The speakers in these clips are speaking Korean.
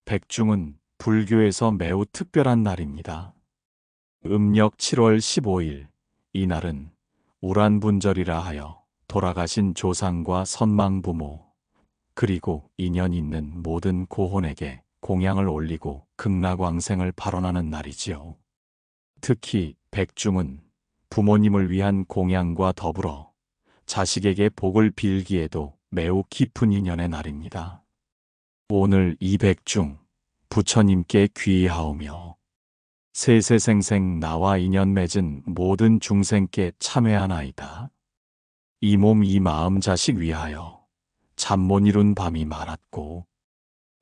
백중은 불교에서 매우 특별한 날입니다. 음력 7월 15일, 이날은 우란분절이라 하여 돌아가신 조상과 선망부모, 그리고 인연 있는 모든 고혼에게 공양을 올리고 극락왕생을 발언하는 날이지요. 특히 백중은 부모님을 위한 공양과 더불어 자식에게 복을 빌기에도 매우 깊은 인연의 날입니다. 오늘 이 백중, 부처님께 귀의하오며 세세생생 나와 인연 맺은 모든 중생께 참회하나이다. 이 몸 이 마음 자식 위하여 잠 못 이룬 밤이 많았고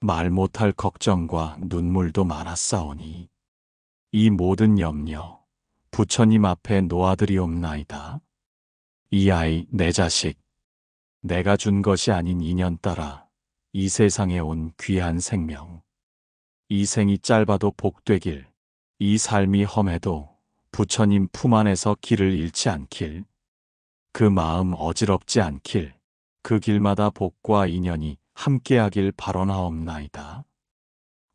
말 못할 걱정과 눈물도 많았사오니 이 모든 염려 부처님 앞에 놓아드리옵나이다. 이 아이 내 자식 내가 준 것이 아닌 인연 따라 이 세상에 온 귀한 생명, 이 생이 짧아도 복되길, 이 삶이 험해도 부처님 품 안에서 길을 잃지 않길, 그 마음 어지럽지 않길, 그 길마다 복과 인연이 함께하길 발언하옵나이다.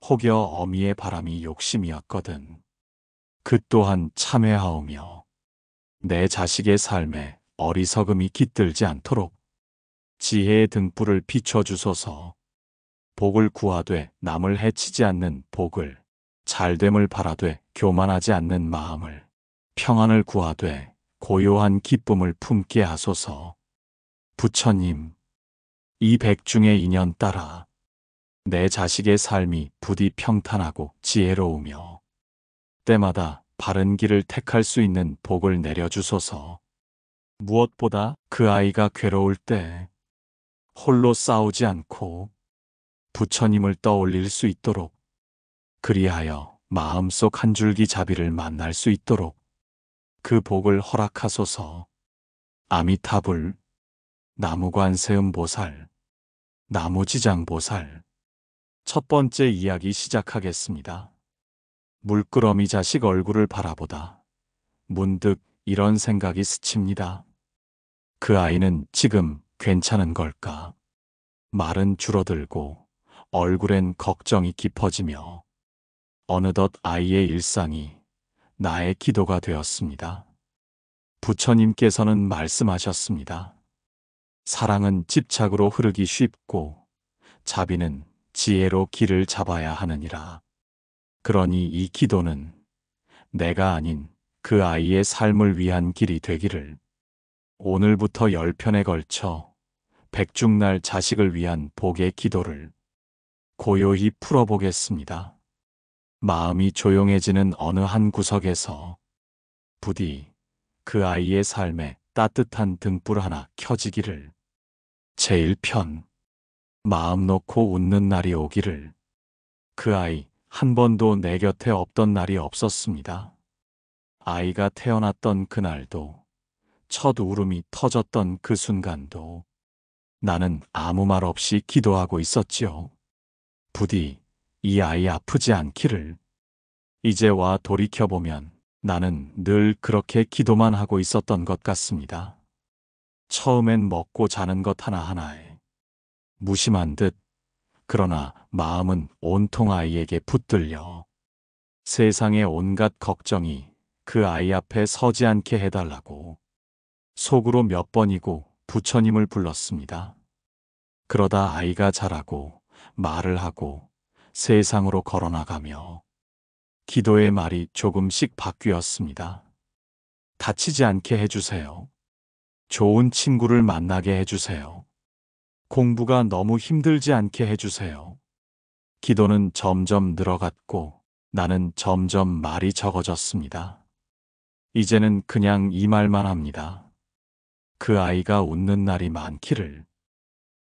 혹여 어미의 바람이 욕심이었거든. 그 또한 참회하오며 내 자식의 삶에 어리석음이 깃들지 않도록 지혜의 등불을 비춰주소서. 복을 구하되 남을 해치지 않는 복을, 잘됨을 바라되 교만하지 않는 마음을, 평안을 구하되 고요한 기쁨을 품게 하소서. 부처님, 이 백중의 인연 따라 내 자식의 삶이 부디 평탄하고 지혜로우며 때마다 바른 길을 택할 수 있는 복을 내려주소서. 무엇보다 그 아이가 괴로울 때 홀로 싸우지 않고 부처님을 떠올릴 수 있도록, 그리하여 마음속 한 줄기 자비를 만날 수 있도록 그 복을 허락하소서. 아미타불, 나무관세음보살, 나무지장보살. 첫 번째 이야기 시작하겠습니다. 물끄러미 자식 얼굴을 바라보다 문득 이런 생각이 스칩니다. 그 아이는 지금 괜찮은 걸까? 말은 줄어들고 얼굴엔 걱정이 깊어지며 어느덧 아이의 일상이 나의 기도가 되었습니다. 부처님께서는 말씀하셨습니다. 사랑은 집착으로 흐르기 쉽고 자비는 지혜로 길을 잡아야 하느니라. 그러니 이 기도는 내가 아닌 그 아이의 삶을 위한 길이 되기를. 오늘부터 10편에 걸쳐 백중날 자식을 위한 복의 기도를 고요히 풀어보겠습니다. 마음이 조용해지는 어느 한 구석에서 부디 그 아이의 삶에 따뜻한 등불 하나 켜지기를. 제1편, 마음 놓고 웃는 날이 오기를. 그 아이 한 번도 내 곁에 없던 날이 없었습니다. 아이가 태어났던 그날도, 첫 울음이 터졌던 그 순간도 나는 아무 말 없이 기도하고 있었지요. 부디 이 아이 아프지 않기를. 이제 와 돌이켜보면 나는 늘 그렇게 기도만 하고 있었던 것 같습니다. 처음엔 먹고 자는 것 하나하나에 무심한 듯, 그러나 마음은 온통 아이에게 붙들려 세상의 온갖 걱정이 그 아이 앞에 서지 않게 해달라고 속으로 몇 번이고 부처님을 불렀습니다. 그러다 아이가 자라고 말을 하고 세상으로 걸어나가며 기도의 말이 조금씩 바뀌었습니다. 다치지 않게 해주세요. 좋은 친구를 만나게 해주세요. 공부가 너무 힘들지 않게 해주세요. 기도는 점점 늘어갔고 나는 점점 말이 적어졌습니다. 이제는 그냥 이 말만 합니다. 그 아이가 웃는 날이 많기를.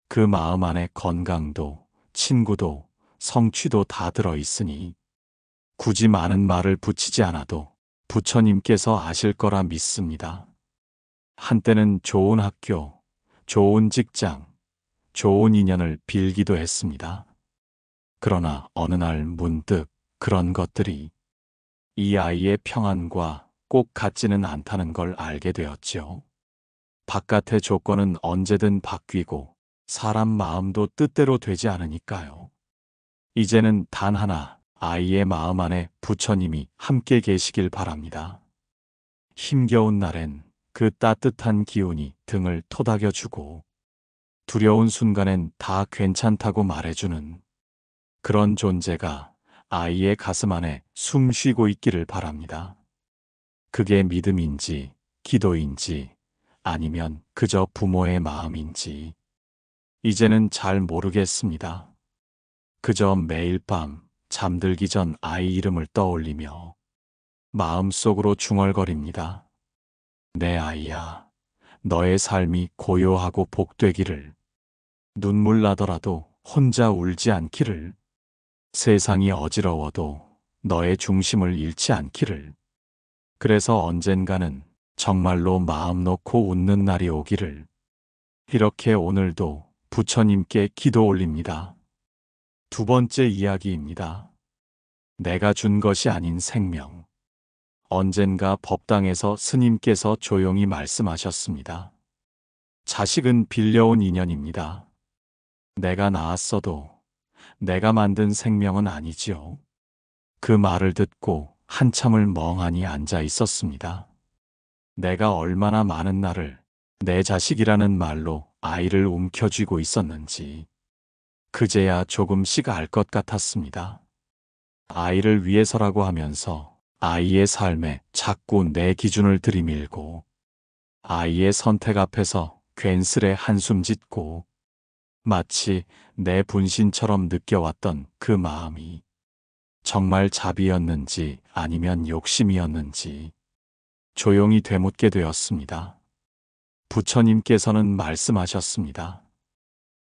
그 마음 안에 건강도 친구도 성취도 다 들어있으니 굳이 많은 말을 붙이지 않아도 부처님께서 아실 거라 믿습니다. 한때는 좋은 학교, 좋은 직장, 좋은 인연을 빌기도 했습니다. 그러나 어느 날 문득 그런 것들이 이 아이의 평안과 꼭 같지는 않다는 걸 알게 되었지요. 바깥의 조건은 언제든 바뀌고 사람 마음도 뜻대로 되지 않으니까요. 이제는 단 하나, 아이의 마음 안에 부처님이 함께 계시길 바랍니다. 힘겨운 날엔 그 따뜻한 기운이 등을 토닥여주고 두려운 순간엔 다 괜찮다고 말해주는 그런 존재가 아이의 가슴 안에 숨 쉬고 있기를 바랍니다. 그게 믿음인지, 기도인지, 아니면 그저 부모의 마음인지, 이제는 잘 모르겠습니다. 그저 매일 밤 잠들기 전 아이 이름을 떠올리며 마음속으로 중얼거립니다. 내 아이야, 너의 삶이 고요하고 복되기를, 눈물 나더라도 혼자 울지 않기를, 세상이 어지러워도 너의 중심을 잃지 않기를, 그래서 언젠가는 정말로 마음 놓고 웃는 날이 오기를. 이렇게 오늘도 부처님께 기도 올립니다. 두 번째 이야기입니다. 내가 준 것이 아닌 생명. 언젠가 법당에서 스님께서 조용히 말씀하셨습니다. 자식은 빌려온 인연입니다. 내가 낳았어도 내가 만든 생명은 아니지요. 그 말을 듣고 한참을 멍하니 앉아 있었습니다. 내가 얼마나 많은 날을 내 자식이라는 말로 아이를 움켜쥐고 있었는지 그제야 조금씩 알 것 같았습니다. 아이를 위해서라고 하면서 아이의 삶에 자꾸 내 기준을 들이밀고 아이의 선택 앞에서 괜스레 한숨 짓고 마치 내 분신처럼 느껴왔던 그 마음이 정말 자비였는지 아니면 욕심이었는지 조용히 되묻게 되었습니다. 부처님께서는 말씀하셨습니다.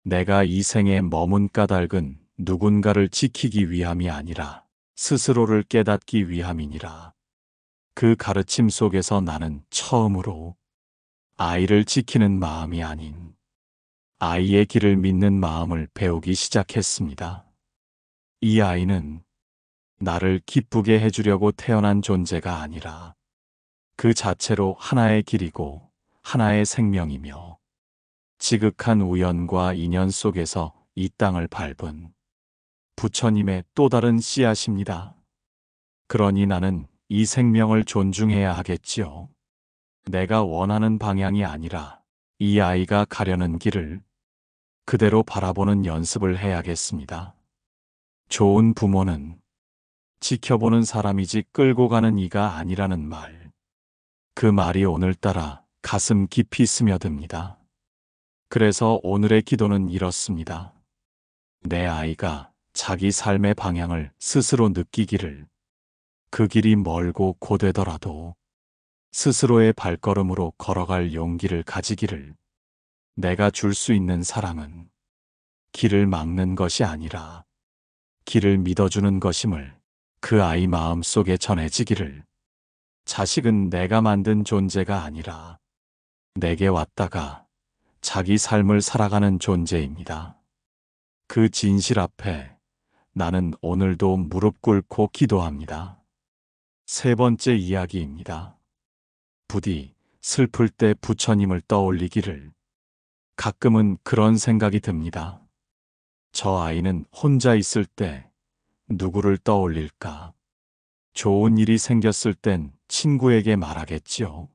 내가 이 생에 머문 까닭은 누군가를 지키기 위함이 아니라 스스로를 깨닫기 위함이니라. 그 가르침 속에서 나는 처음으로 아이를 지키는 마음이 아닌 아이의 길을 믿는 마음을 배우기 시작했습니다. 이 아이는 나를 기쁘게 해주려고 태어난 존재가 아니라 그 자체로 하나의 길이고 하나의 생명이며 지극한 우연과 인연 속에서 이 땅을 밟은 부처님의 또 다른 씨앗입니다. 그러니 나는 이 생명을 존중해야 하겠지요. 내가 원하는 방향이 아니라 이 아이가 가려는 길을 그대로 바라보는 연습을 해야겠습니다. 좋은 부모는 지켜보는 사람이지 끌고 가는 이가 아니라는 말. 그 말이 오늘따라 가슴 깊이 스며듭니다. 그래서 오늘의 기도는 이렇습니다. 내 아이가 자기 삶의 방향을 스스로 느끼기를, 그 길이 멀고 고되더라도 스스로의 발걸음으로 걸어갈 용기를 가지기를. 내가 줄 수 있는 사랑은 길을 막는 것이 아니라 길을 믿어주는 것임을 그 아이 마음 속에 전해지기를. 자식은 내가 만든 존재가 아니라 내게 왔다가 자기 삶을 살아가는 존재입니다. 그 진실 앞에 나는 오늘도 무릎 꿇고 기도합니다. 세 번째 이야기입니다. 부디 슬플 때 부처님을 떠올리기를. 가끔은 그런 생각이 듭니다. 저 아이는 혼자 있을 때 누구를 떠올릴까? 좋은 일이 생겼을 땐 친구에게 말하겠지요.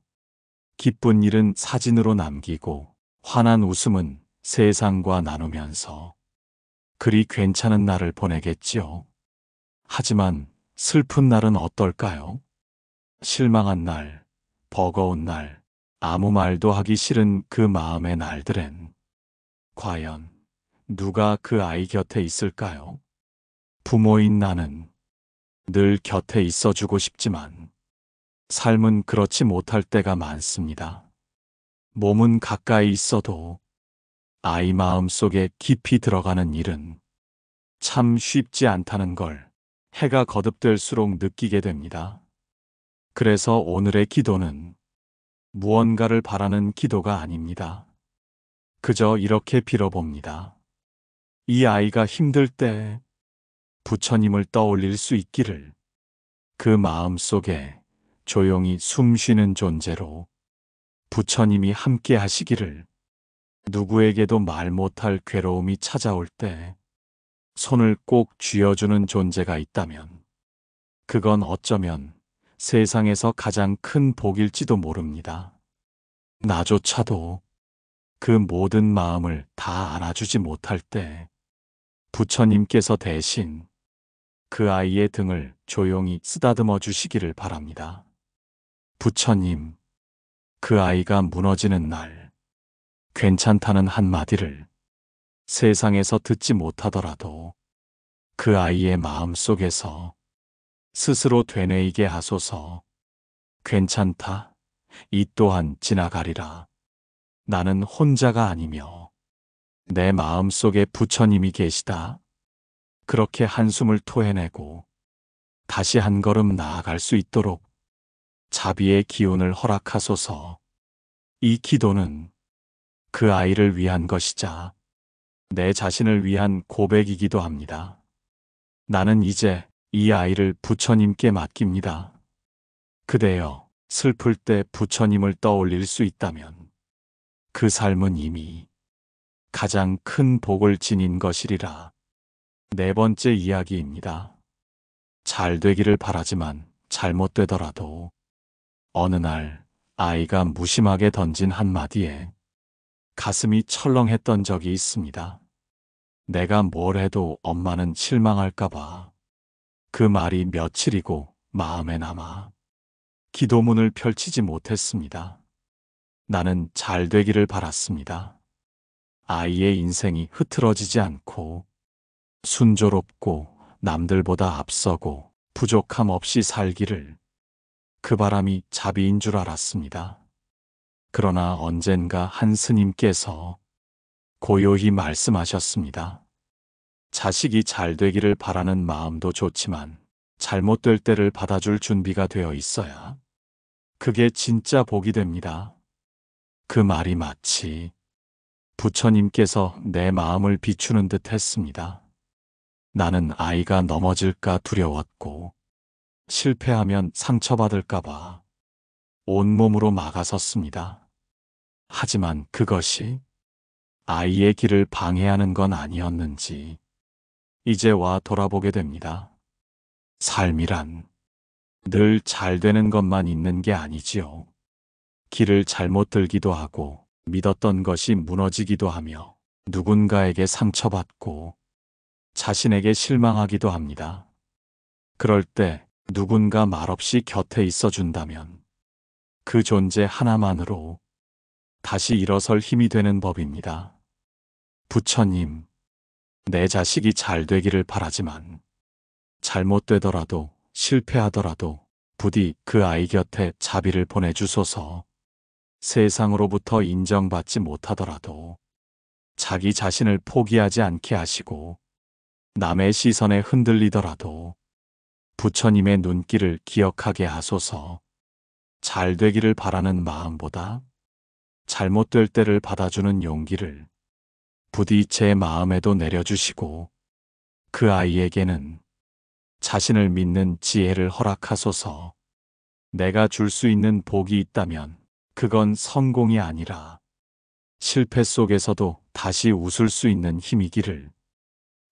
기쁜 일은 사진으로 남기고 환한 웃음은 세상과 나누면서 그리 괜찮은 날을 보내겠지요. 하지만 슬픈 날은 어떨까요? 실망한 날, 버거운 날, 아무 말도 하기 싫은 그 마음의 날들엔 과연 누가 그 아이 곁에 있을까요? 부모인 나는 늘 곁에 있어주고 싶지만 삶은 그렇지 못할 때가 많습니다. 몸은 가까이 있어도 아이 마음 속에 깊이 들어가는 일은 참 쉽지 않다는 걸 해가 거듭될수록 느끼게 됩니다. 그래서 오늘의 기도는 무언가를 바라는 기도가 아닙니다. 그저 이렇게 빌어봅니다. 이 아이가 힘들 때 부처님을 떠올릴 수 있기를. 그 마음 속에 조용히 숨 쉬는 존재로 부처님이 함께 하시기를. 누구에게도 말 못할 괴로움이 찾아올 때 손을 꼭 쥐어주는 존재가 있다면 그건 어쩌면 세상에서 가장 큰 복일지도 모릅니다. 나조차도 그 모든 마음을 다 안아주지 못할 때 부처님께서 대신 그 아이의 등을 조용히 쓰다듬어 주시기를 바랍니다. 부처님, 그 아이가 무너지는 날, 괜찮다는 한마디를 세상에서 듣지 못하더라도 그 아이의 마음 속에서 스스로 되뇌이게 하소서. 괜찮다. 이 또한 지나가리라. 나는 혼자가 아니며 내 마음 속에 부처님이 계시다. 그렇게 한숨을 토해내고 다시 한 걸음 나아갈 수 있도록 자비의 기운을 허락하소서. 이 기도는 그 아이를 위한 것이자 내 자신을 위한 고백이기도 합니다. 나는 이제 이 아이를 부처님께 맡깁니다. 그대여, 슬플 때 부처님을 떠올릴 수 있다면 그 삶은 이미 가장 큰 복을 지닌 것이리라. 네 번째 이야기입니다. 잘 되기를 바라지만 잘못되더라도 어느 날 아이가 무심하게 던진 한마디에 가슴이 철렁했던 적이 있습니다. 내가 뭘 해도 엄마는 실망할까봐 그 말이 며칠이고 마음에 남아 기도문을 펼치지 못했습니다. 나는 잘 되기를 바랐습니다. 아이의 인생이 흐트러지지 않고 순조롭고 남들보다 앞서고 부족함 없이 살기를, 그 바람이 자비인 줄 알았습니다. 그러나 언젠가 한 스님께서 고요히 말씀하셨습니다. 자식이 잘 되기를 바라는 마음도 좋지만 잘못될 때를 받아줄 준비가 되어 있어야 그게 진짜 복이 됩니다. 그 말이 마치 부처님께서 내 마음을 비추는 듯 했습니다. 나는 아이가 넘어질까 두려웠고 실패하면 상처받을까봐 온몸으로 막아섰습니다. 하지만 그것이 아이의 길을 방해하는 건 아니었는지 이제 와 돌아보게 됩니다. 삶이란 늘 잘 되는 것만 있는 게 아니지요. 길을 잘못 들기도 하고 믿었던 것이 무너지기도 하며 누군가에게 상처받고 자신에게 실망하기도 합니다. 그럴 때 누군가 말없이 곁에 있어준다면 그 존재 하나만으로 다시 일어설 힘이 되는 법입니다. 부처님, 내 자식이 잘 되기를 바라지만 잘못되더라도 실패하더라도 부디 그 아이 곁에 자비를 보내주소서. 세상으로부터 인정받지 못하더라도 자기 자신을 포기하지 않게 하시고 남의 시선에 흔들리더라도 부처님의 눈길을 기억하게 하소서. 잘 되기를 바라는 마음보다 잘못될 때를 받아주는 용기를 부디 제 마음에도 내려주시고 그 아이에게는 자신을 믿는 지혜를 허락하소서. 내가 줄 수 있는 복이 있다면 그건 성공이 아니라 실패 속에서도 다시 웃을 수 있는 힘이기를.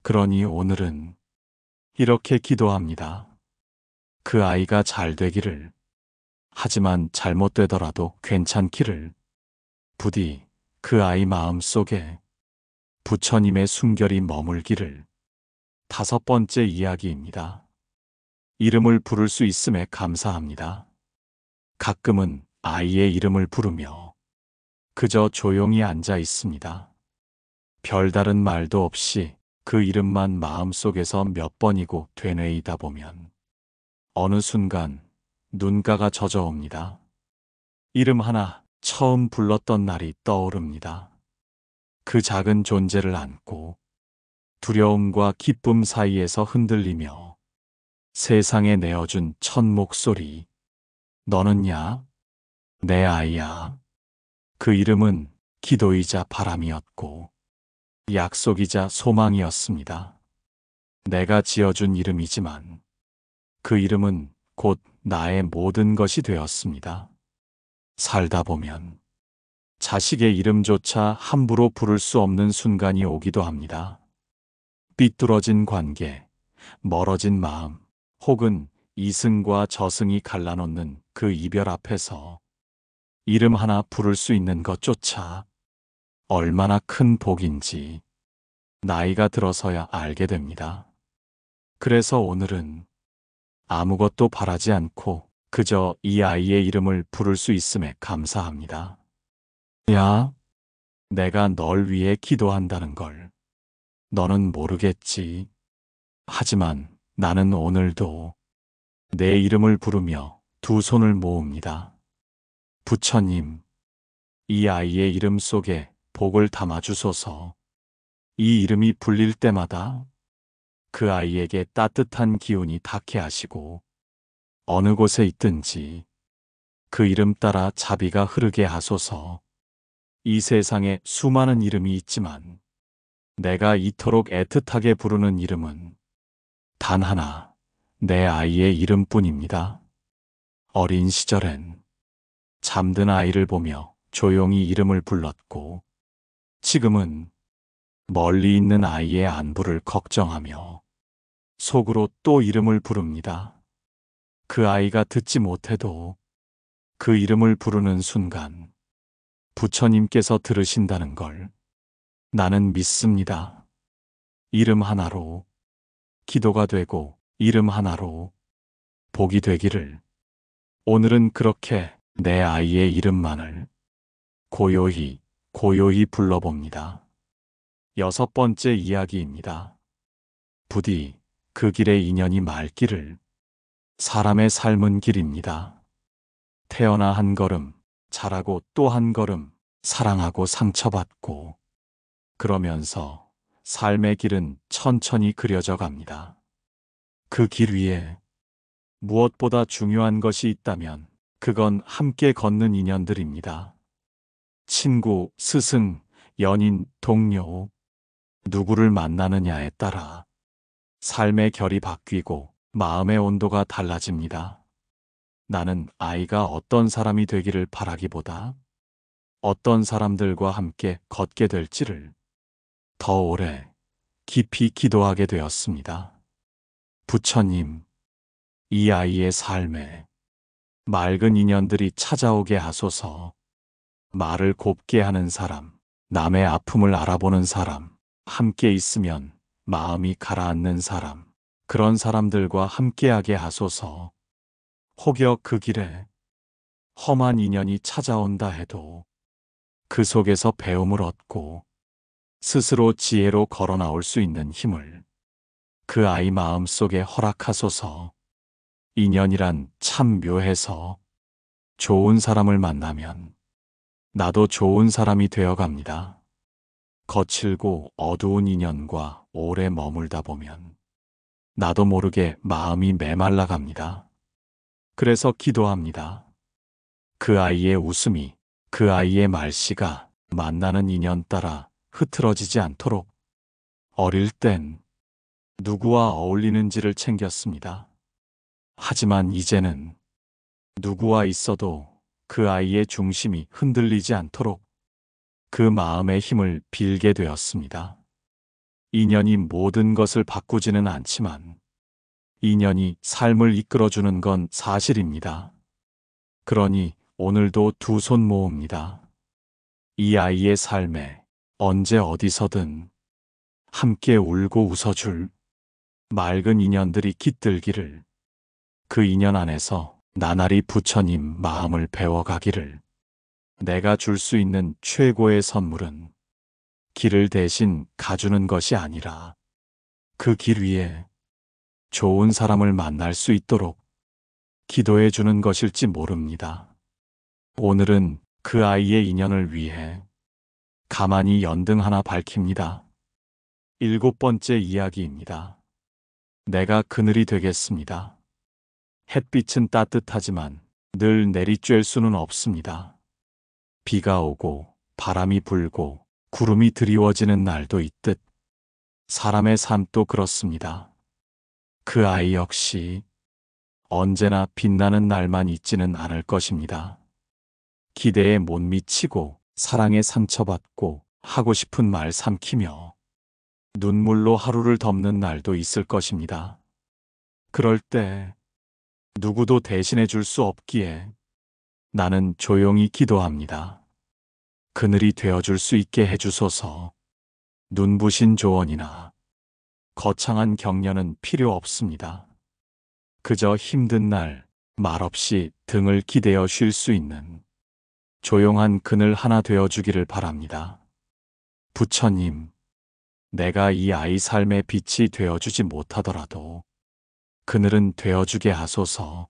그러니 오늘은 이렇게 기도합니다. 그 아이가 잘 되기를, 하지만 잘못되더라도 괜찮기를. 부디 그 아이 마음 속에 부처님의 숨결이 머물기를. 다섯 번째 이야기입니다. 이름을 부를 수 있음에 감사합니다. 가끔은 아이의 이름을 부르며 그저 조용히 앉아 있습니다. 별다른 말도 없이 그 이름만 마음속에서 몇 번이고 되뇌이다 보면 어느 순간 눈가가 젖어옵니다. 이름 하나 처음 불렀던 날이 떠오릅니다. 그 작은 존재를 안고 두려움과 기쁨 사이에서 흔들리며 세상에 내어준 첫 목소리. 너는 야, 내 아이야. 그 이름은 기도이자 바람이었고 약속이자 소망이었습니다. 내가 지어준 이름이지만 그 이름은 곧 나의 모든 것이 되었습니다. 살다 보면 자식의 이름조차 함부로 부를 수 없는 순간이 오기도 합니다. 삐뚤어진 관계, 멀어진 마음, 혹은 이승과 저승이 갈라놓는 그 이별 앞에서 이름 하나 부를 수 있는 것조차 얼마나 큰 복인지 나이가 들어서야 알게 됩니다. 그래서 오늘은 아무것도 바라지 않고 그저 이 아이의 이름을 부를 수 있음에 감사합니다. 야, 내가 널 위해 기도한다는 걸 너는 모르겠지. 하지만 나는 오늘도 내 이름을 부르며 두 손을 모읍니다. 부처님, 이 아이의 이름 속에 복을 담아주소서. 이 이름이 불릴 때마다 그 아이에게 따뜻한 기운이 닿게 하시고 어느 곳에 있든지 그 이름 따라 자비가 흐르게 하소서. 이 세상에 수많은 이름이 있지만 내가 이토록 애틋하게 부르는 이름은 단 하나, 내 아이의 이름뿐입니다. 어린 시절엔 잠든 아이를 보며 조용히 이름을 불렀고 지금은 멀리 있는 아이의 안부를 걱정하며 속으로 또 이름을 부릅니다. 그 아이가 듣지 못해도 그 이름을 부르는 순간 부처님께서 들으신다는 걸 나는 믿습니다. 이름 하나로 기도가 되고 이름 하나로 복이 되기를. 오늘은 그렇게 내 아이의 이름만을 고요히 불러봅니다. 6번째 이야기입니다. 부디 그 길의 인연이 맑기를. 사람의 삶은 길입니다. 태어나 한 걸음, 자라고 또 한 걸음, 사랑하고 상처받고 그러면서 삶의 길은 천천히 그려져 갑니다. 그 길 위에 무엇보다 중요한 것이 있다면 그건 함께 걷는 인연들입니다. 친구, 스승, 연인, 동료, 누구를 만나느냐에 따라 삶의 결이 바뀌고 마음의 온도가 달라집니다. 나는 아이가 어떤 사람이 되기를 바라기보다 어떤 사람들과 함께 걷게 될지를 더 오래 깊이 기도하게 되었습니다. 부처님, 이 아이의 삶에 맑은 인연들이 찾아오게 하소서. 말을 곱게 하는 사람, 남의 아픔을 알아보는 사람, 함께 있으면 마음이 가라앉는 사람, 그런 사람들과 함께하게 하소서. 혹여 그 길에 험한 인연이 찾아온다 해도 그 속에서 배움을 얻고 스스로 지혜로 걸어 나올 수 있는 힘을 그 아이 마음 속에 허락하소서. 인연이란 참 묘해서 좋은 사람을 만나면 나도 좋은 사람이 되어 갑니다. 거칠고 어두운 인연과 오래 머물다 보면 나도 모르게 마음이 메말라 갑니다. 그래서 기도합니다. 그 아이의 웃음이, 그 아이의 말씨가 만나는 인연 따라 흐트러지지 않도록 어릴 땐 누구와 어울리는지를 챙겼습니다. 하지만 이제는 누구와 있어도 그 아이의 중심이 흔들리지 않도록 그 마음의 힘을 빌게 되었습니다. 인연이 모든 것을 바꾸지는 않지만 인연이 삶을 이끌어주는 건 사실입니다. 그러니 오늘도 두 손 모읍니다. 이 아이의 삶에 언제 어디서든 함께 울고 웃어줄 맑은 인연들이 깃들기를. 그 인연 안에서 나날이 부처님 마음을 배워가기를. 내가 줄 수 있는 최고의 선물은 길을 대신 가주는 것이 아니라 그 길 위에 좋은 사람을 만날 수 있도록 기도해 주는 것일지 모릅니다. 오늘은 그 아이의 인연을 위해 가만히 연등 하나 밝힙니다. 7번째 이야기입니다. 내가 그늘이 되겠습니다. 햇빛은 따뜻하지만 늘 내리쬐을 수는 없습니다. 비가 오고 바람이 불고 구름이 드리워지는 날도 있듯 사람의 삶도 그렇습니다. 그 아이 역시 언제나 빛나는 날만 있지는 않을 것입니다. 기대에 못 미치고 사랑에 상처받고 하고 싶은 말 삼키며 눈물로 하루를 덮는 날도 있을 것입니다. 그럴 때 누구도 대신해 줄 수 없기에 나는 조용히 기도합니다. 그늘이 되어줄 수 있게 해주소서. 눈부신 조언이나 거창한 격려는 필요 없습니다. 그저 힘든 날 말없이 등을 기대어 쉴 수 있는 조용한 그늘 하나 되어주기를 바랍니다. 부처님, 내가 이 아이 삶의 빛이 되어주지 못하더라도 그늘은 되어주게 하소서.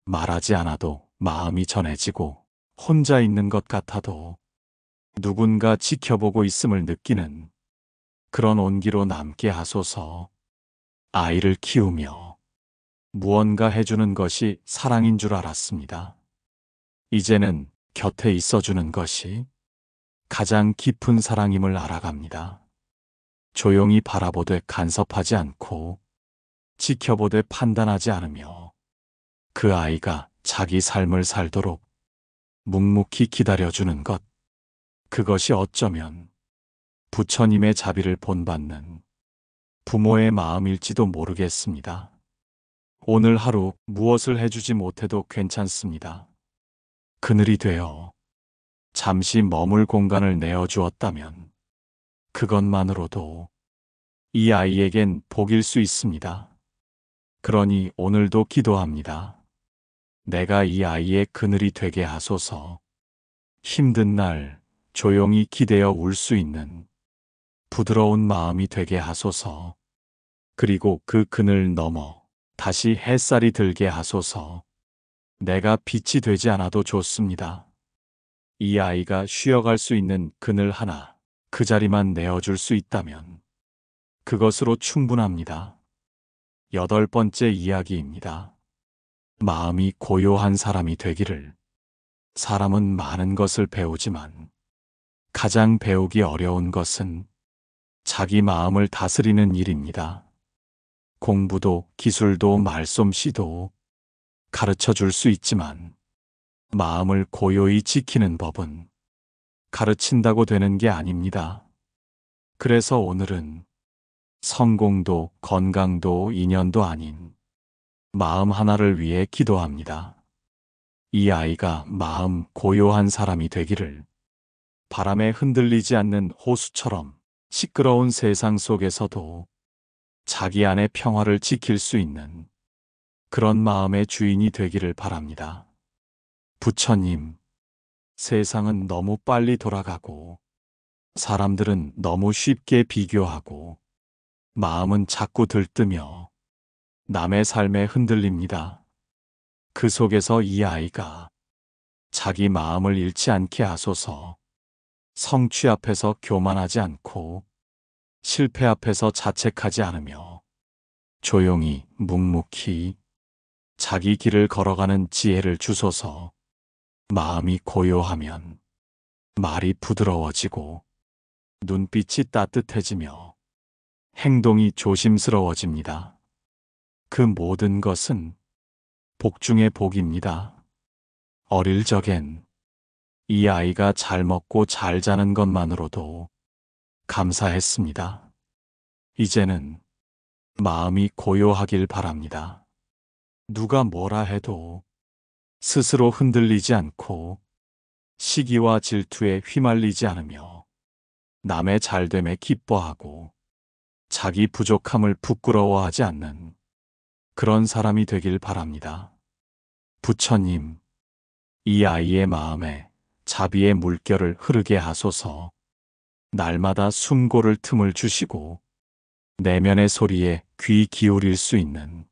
말하지 않아도 마음이 전해지고 혼자 있는 것 같아도 누군가 지켜보고 있음을 느끼는 그런 온기로 남게 하소서. 아이를 키우며 무언가 해주는 것이 사랑인 줄 알았습니다. 이제는 곁에 있어주는 것이 가장 깊은 사랑임을 알아갑니다. 조용히 바라보되 간섭하지 않고 지켜보되 판단하지 않으며 그 아이가 자기 삶을 살도록 묵묵히 기다려주는 것. 그것이 어쩌면 부처님의 자비를 본받는 부모의 마음일지도 모르겠습니다. 오늘 하루 무엇을 해주지 못해도 괜찮습니다. 그늘이 되어 잠시 머물 공간을 내어주었다면 그것만으로도 이 아이에겐 복일 수 있습니다. 그러니 오늘도 기도합니다. 내가 이 아이의 그늘이 되게 하소서. 힘든 날 조용히 기대어 울 수 있는 부드러운 마음이 되게 하소서. 그리고 그 그늘 넘어 다시 햇살이 들게 하소서. 내가 빛이 되지 않아도 좋습니다. 이 아이가 쉬어갈 수 있는 그늘 하나, 그 자리만 내어줄 수 있다면 그것으로 충분합니다. 8번째 이야기입니다. 마음이 고요한 사람이 되기를. 사람은 많은 것을 배우지만 가장 배우기 어려운 것은 자기 마음을 다스리는 일입니다. 공부도 기술도 말솜씨도 가르쳐 줄 수 있지만 마음을 고요히 지키는 법은 가르친다고 되는 게 아닙니다. 그래서 오늘은 성공도 건강도 인연도 아닌 마음 하나를 위해 기도합니다. 이 아이가 마음 고요한 사람이 되기를. 바람에 흔들리지 않는 호수처럼 시끄러운 세상 속에서도 자기 안의 평화를 지킬 수 있는 그런 마음의 주인이 되기를 바랍니다. 부처님, 세상은 너무 빨리 돌아가고 사람들은 너무 쉽게 비교하고 마음은 자꾸 들뜨며 남의 삶에 흔들립니다. 그 속에서 이 아이가 자기 마음을 잃지 않게 하소서. 성취 앞에서 교만하지 않고 실패 앞에서 자책하지 않으며 조용히 묵묵히 자기 길을 걸어가는 지혜를 주소서. 마음이 고요하면 말이 부드러워지고 눈빛이 따뜻해지며 행동이 조심스러워집니다. 그 모든 것은 복 중의 복입니다. 어릴 적엔 이 아이가 잘 먹고 잘 자는 것만으로도 감사했습니다. 이제는 마음이 고요하길 바랍니다. 누가 뭐라 해도 스스로 흔들리지 않고 시기와 질투에 휘말리지 않으며 남의 잘됨에 기뻐하고 자기 부족함을 부끄러워하지 않는 그런 사람이 되길 바랍니다. 부처님, 이 아이의 마음에 자비의 물결을 흐르게 하소서. 날마다 숨 고를 틈을 주시고 내면의 소리에 귀 기울일 수 있는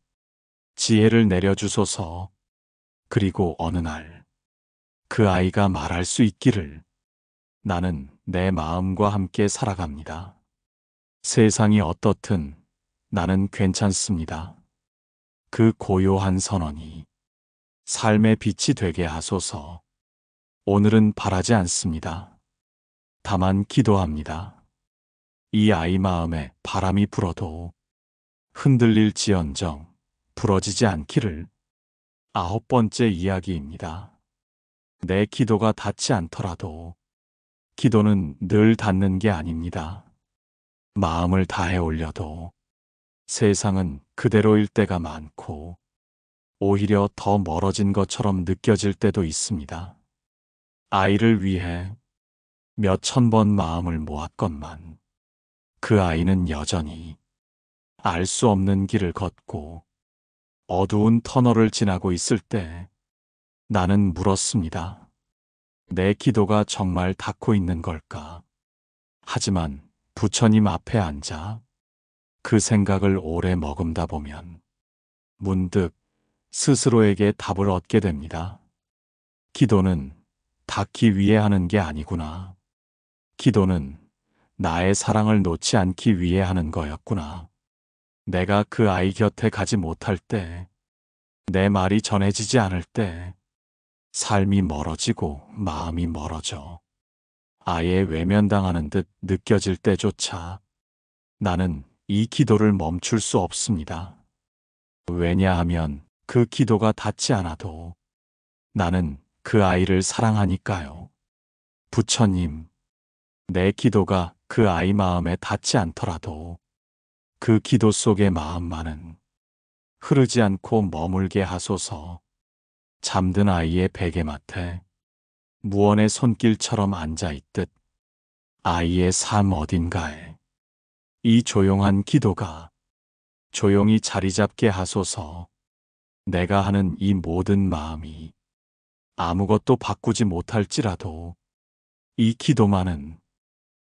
지혜를 내려주소서. 그리고 어느 날 그 아이가 말할 수 있기를. 나는 내 마음과 함께 살아갑니다. 세상이 어떻든 나는 괜찮습니다. 그 고요한 선언이 삶의 빛이 되게 하소서. 오늘은 바라지 않습니다. 다만 기도합니다. 이 아이 마음에 바람이 불어도 흔들릴지언정 부러지지 않기를. 9번째 이야기입니다. 내 기도가 닿지 않더라도 기도는 늘 닿는 게 아닙니다. 마음을 다해 올려도 세상은 그대로일 때가 많고 오히려 더 멀어진 것처럼 느껴질 때도 있습니다. 아이를 위해 몇 천 번 마음을 모았건만 그 아이는 여전히 알 수 없는 길을 걷고 어두운 터널을 지나고 있을 때 나는 물었습니다. 내 기도가 정말 닿고 있는 걸까? 하지만 부처님 앞에 앉아 그 생각을 오래 머금다 보면 문득 스스로에게 답을 얻게 됩니다. 기도는 닿기 위해 하는 게 아니구나. 기도는 나의 사랑을 놓지 않기 위해 하는 거였구나. 내가 그 아이 곁에 가지 못할 때, 내 말이 전해지지 않을 때, 삶이 멀어지고 마음이 멀어져 아예 외면당하는 듯 느껴질 때조차 나는 이 기도를 멈출 수 없습니다. 왜냐하면 그 기도가 닿지 않아도 나는 그 아이를 사랑하니까요. 부처님, 내 기도가 그 아이 마음에 닿지 않더라도 그 기도 속의 마음만은 흐르지 않고 머물게 하소서. 잠든 아이의 베개맡에 무언의 손길처럼 앉아있듯 아이의 삶 어딘가에 이 조용한 기도가 조용히 자리 잡게 하소서. 내가 하는 이 모든 마음이 아무것도 바꾸지 못할지라도 이 기도만은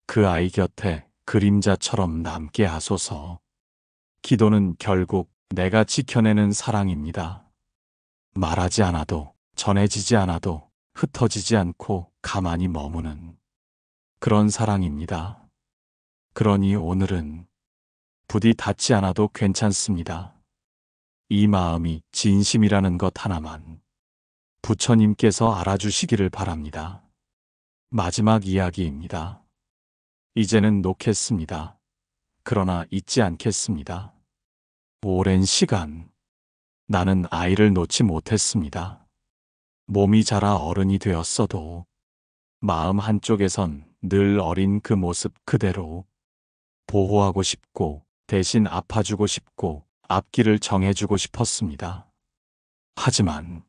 그 아이 곁에 그림자처럼 남게 하소서. 기도는 결국 내가 지켜내는 사랑입니다. 말하지 않아도, 전해지지 않아도 흩어지지 않고 가만히 머무는 그런 사랑입니다. 그러니 오늘은 부디 닿지 않아도 괜찮습니다. 이 마음이 진심이라는 것 하나만 부처님께서 알아주시기를 바랍니다. 마지막 이야기입니다. 이제는 놓겠습니다. 그러나 잊지 않겠습니다. 오랜 시간 나는 아이를 놓지 못했습니다. 몸이 자라 어른이 되었어도 마음 한쪽에선 늘 어린 그 모습 그대로 보호하고 싶고 대신 아파주고 싶고 앞길을 정해주고 싶었습니다. 하지만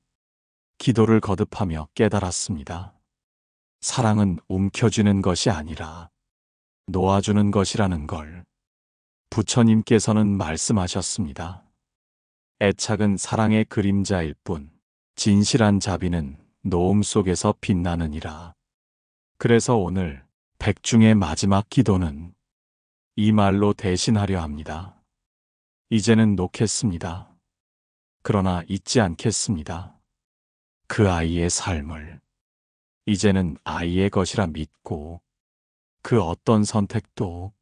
기도를 거듭하며 깨달았습니다. 사랑은 움켜쥐는 것이 아니라 놓아주는 것이라는 걸 부처님께서는 말씀하셨습니다. 애착은 사랑의 그림자일 뿐 진실한 자비는 노음 속에서 빛나느니라. 그래서 오늘 백중의 마지막 기도는 이 말로 대신하려 합니다. 이제는 놓겠습니다. 그러나 잊지 않겠습니다. 그 아이의 삶을 이제는 아이의 것이라 믿고 그 어떤 선택도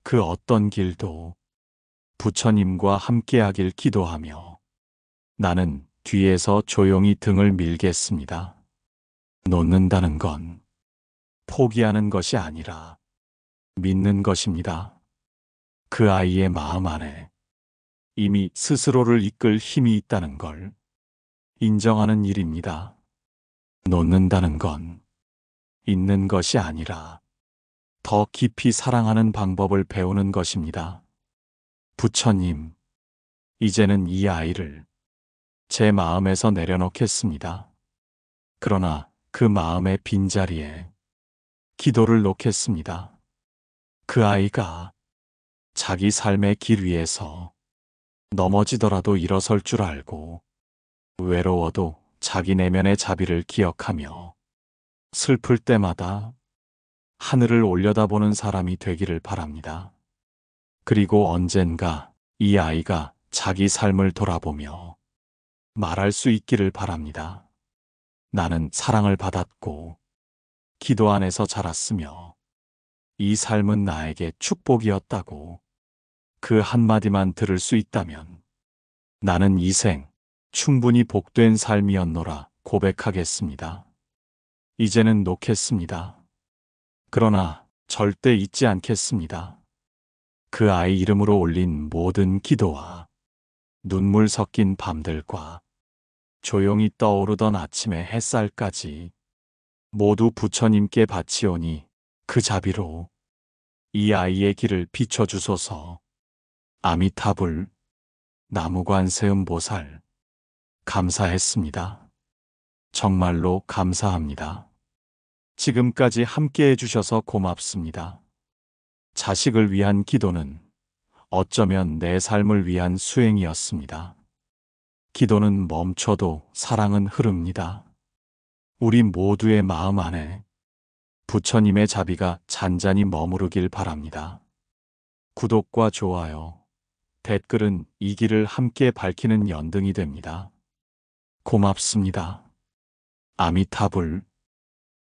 그 어떤 길도 부처님과 함께하길 기도하며 나는 뒤에서 조용히 등을 밀겠습니다. 놓는다는 건 포기하는 것이 아니라 믿는 것입니다. 그 아이의 마음 안에 이미 스스로를 이끌 힘이 있다는 걸 인정하는 일입니다. 놓는다는 건 있는 것이 아니라 더 깊이 사랑하는 방법을 배우는 것입니다. 부처님, 이제는 이 아이를 제 마음에서 내려놓겠습니다. 그러나 그 마음의 빈자리에 기도를 놓겠습니다. 그 아이가 자기 삶의 길 위에서 넘어지더라도 일어설 줄 알고 외로워도 자기 내면의 자비를 기억하며 슬플 때마다 하늘을 올려다보는 사람이 되기를 바랍니다. 그리고 언젠가 이 아이가 자기 삶을 돌아보며 말할 수 있기를 바랍니다. 나는 사랑을 받았고 기도 안에서 자랐으며 이 삶은 나에게 축복이었다고 그 한마디만 들을 수 있다면 나는 이 생 충분히 복된 삶이었노라 고백하겠습니다. 이제는 놓겠습니다. 그러나 절대 잊지 않겠습니다. 그 아이 이름으로 올린 모든 기도와 눈물 섞인 밤들과 조용히 떠오르던 아침의 햇살까지 모두 부처님께 바치오니 그 자비로 이 아이의 길을 비춰주소서. 아미타불, 나무관세음보살, 감사했습니다. 정말로 감사합니다. 지금까지 함께 해주셔서 고맙습니다. 자식을 위한 기도는 어쩌면 내 삶을 위한 수행이었습니다. 기도는 멈춰도 사랑은 흐릅니다. 우리 모두의 마음 안에 부처님의 자비가 잔잔히 머무르길 바랍니다. 구독과 좋아요, 댓글은 이 길을 함께 밝히는 연등이 됩니다. 고맙습니다. 아미타불.